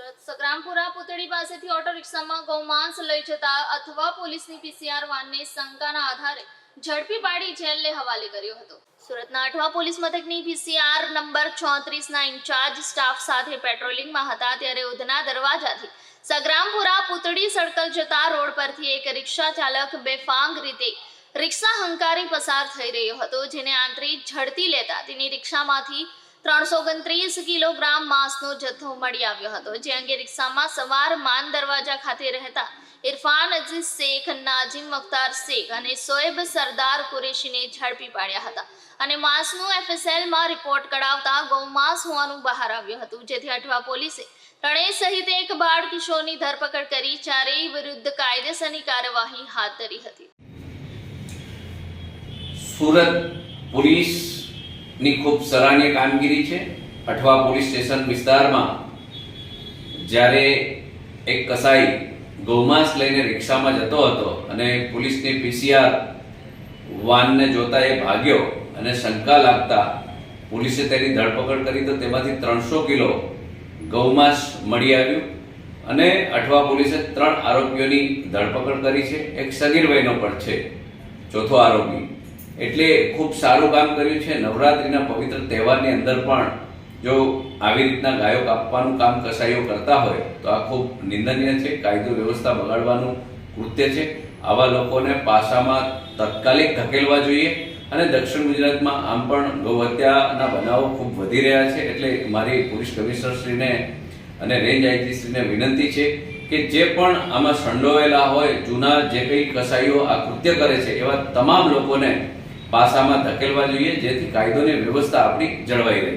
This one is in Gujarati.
સુરત સગ્રામપુરા પુતળી પાસેથી ઓટો રિક્ષામાં ગૌમાંસ લઈ જતા અથવા પોલીસની પીસીઆર વાનને શંકાના આધારે ઝડપી પાડી જેલને હવાલે કર્યો હતો। સુરતના અઠવા પોલીસ મથકની પીસીઆર નંબર 34 ના ઇન્ચાર્જ સ્ટાફ સાથે પેટ્રોલિંગમાં હતા ત્યારે ઉધના દરવાજાથી સગ્રામપુરા પુતળી સર્કલ જતા રોડ પરથી એક રિક્ષા ચાલક બેફાંગ રીતે રિક્ષા હંકારી પસાર થઈ રહ્યો હતો, જેને આંતરી ઝડપી લેતા તેની રિક્ષામાંથી 329 કિલોગ્રામ માંસનો જથ્થો મળી આવ્યો હતો, જે અંગે રિક્ષામાં સવાર માન દરવાજા ખાતે રહેતા ઇરફાન અઝીઝ શેખ, નાજીમ અખ્તાર શેખ અને સોએબ સરદાર કુરેશીને ઝડપી પાડ્યા હતા અને માંસનું FSLમાં રિપોર્ટ કઢાવતા ગૌમાંસ હોવાનું બહાર આવ્યું હતું, જેથી અઠવા પોલીસે ત્રણેય સહિત એક બાળ કિશોરની ધરપકડ કરી ચારેય વિરુદ્ધ કાયદેસરની કાર્યવાહી હાથ ધરી હતી। સુરત પોલીસ ની ખૂબ સરાહનીય કામગીરી છે। અઠવા પોલીસ સ્ટેશન વિસ્તારમાં જ્યારે એક કસાઈ ગૌમાંસ લઈને રિક્ષામાં જતો હતો અને પોલીસની પીસીઆર વાનને જોતા એ ભાગ્યો અને શંકા લાગતા પોલીસે તેની ધરપકડ કરી તો તેમાંથી 300 કિલો ગૌમાંસ મળી આવ્યું અને અઠવા પોલીસે 3 આરોપીઓની ધરપકડ કરી છે। એક સગીર વયનો પણ છે ચોથો આરોપી, એટલે ખૂબ સારું કામ કર્યું છે। નવરાત્રીના પવિત્ર તહેવારની અંદર પણ જો આવી રીતના ગાયો કાપવાનું કામ કસાઈઓ કરતા હોય તો આ ખૂબ નિંદનીય છે, કાયદો વ્યવસ્થા બગાડવાનું કૃત્ય છે। આવા લોકોને પાસામાં તાત્કાલિક ધકેલવા જોઈએ અને દક્ષિણ ગુજરાતમાં આમ પણ ગૌ હત્યાના બનાવો ખૂબ વધી રહ્યા છે, એટલે મારી પોલીસ કમિશનરશ્રીને અને રેન્જ આઈજીશ્રીને વિનંતી છે કે જે પણ આમાં સંડોવાયેલા હોય, જૂના જે કંઈ કસાઈઓ આ કૃત્ય કરે છે એવા તમામ લોકોને પાસામાં ધકેલવા જોઈએ, જેથી કાયદોની વ્યવસ્થા આપણી જળવાઈ રહે।